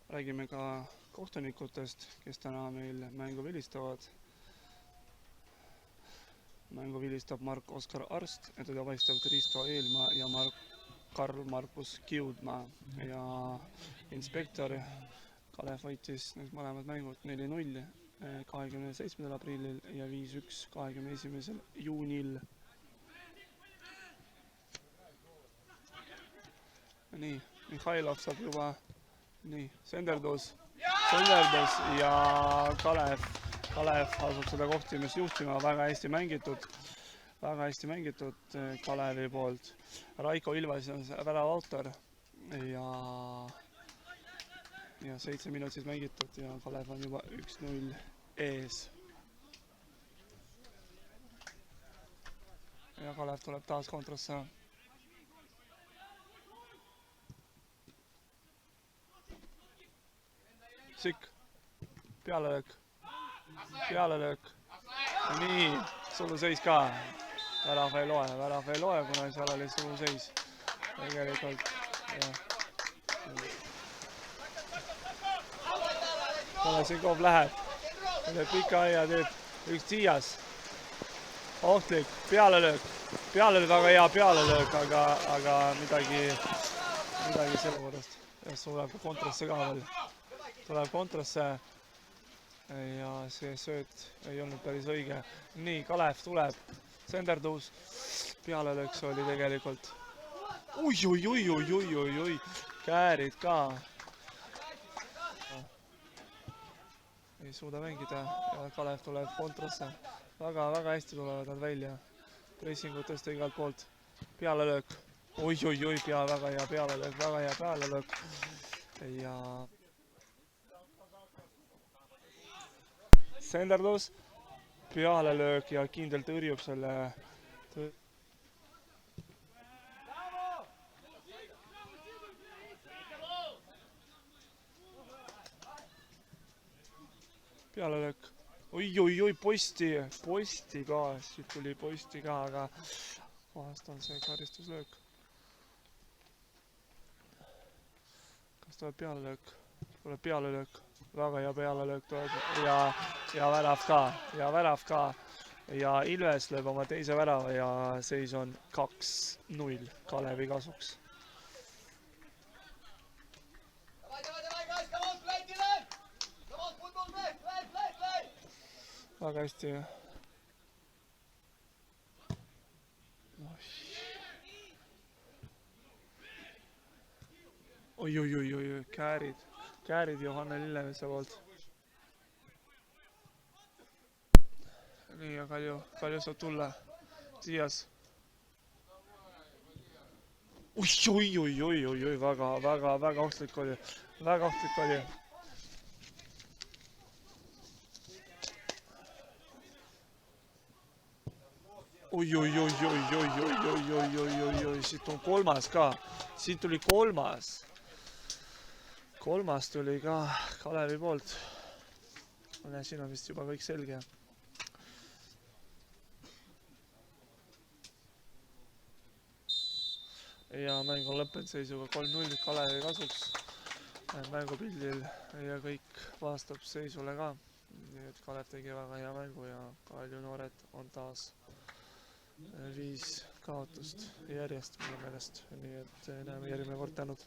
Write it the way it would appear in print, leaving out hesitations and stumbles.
räägime ka kohtunikutest, kes täna meil mängu vilistavad. Mängu vilistab Mark-Oskar Arst ja teda vaistab Kristo Eelmaa ja Karl Markus Kiudmaa ja inspektor Kalev võitis need mõlemad mängud 4-0 27. aprillil ja 5-1 21. juunil. Nii, Mihhailov saab juba Senderdus ja Kalev asub seda kohtumist juhtima, väga hästi mängitud Kalevi poolt. Raiko Ilves on väravautor ja 7 minutit mängitud ja Kalev on juba 1-0 ees. Ja Kalev tuleb taas kontrasse. Sikk, pealelöök. Nii, suluseis ka. Värav ei loe, kuna seal oli suluseis. Tegelikult, jah. Kalesikov läheb pika aia, teeb üks Tiias. Ohtlik, pealelöök, väga hea pealelöök, aga midagi selle võrrast. Ja tuleb kontrasse ka veel. Tuleb kontrasse ja see sööt ei olnud päris õige. Nii, Kalev tuleb, Senderdus, pealelööks oli tegelikult. Oi, käärid ka. Ei suuda mängida ja Kalev tuleb kontrasse. Väga hästi tulevad nad välja. Pressingutest igalt poolt. Pealelöök. Oi, väga hea pealelöök. Ja Senderdus, pealelöök ja kindel tõrjub selle. Pealelöök. Oi, posti ka, siit tuli posti ka, aga vahest on see karistuslöök. Kas tuleb pealelöök? Tuleb pealelöök. Väga hea pealelöök tuleb ja värav ka. Ja Ilves lööb oma teise värava ja seis on 2-0 Kalevi kasuks. Väga hästi. Oi, käärid Johanne Lillemese poolt. Nii, ja Kalju saab tulla. Tiias. Oi, väga ohtlik oli. Oi, siit on kolmas ka. Siit tuli kolmas. Kolmas tuli ka Kalevi poolt. Siin on vist juba kõik selge. Ja mäng on lõppenud seisuga 3-0 Kalevi kasuks mängupildil ja kõik vastab seisule ka. Nii et Kalev tegi väga hea mängu ja Kalju noored on taas 5 kaotust järjest minu meelest. Nii et näeme järgmine kord, tänud.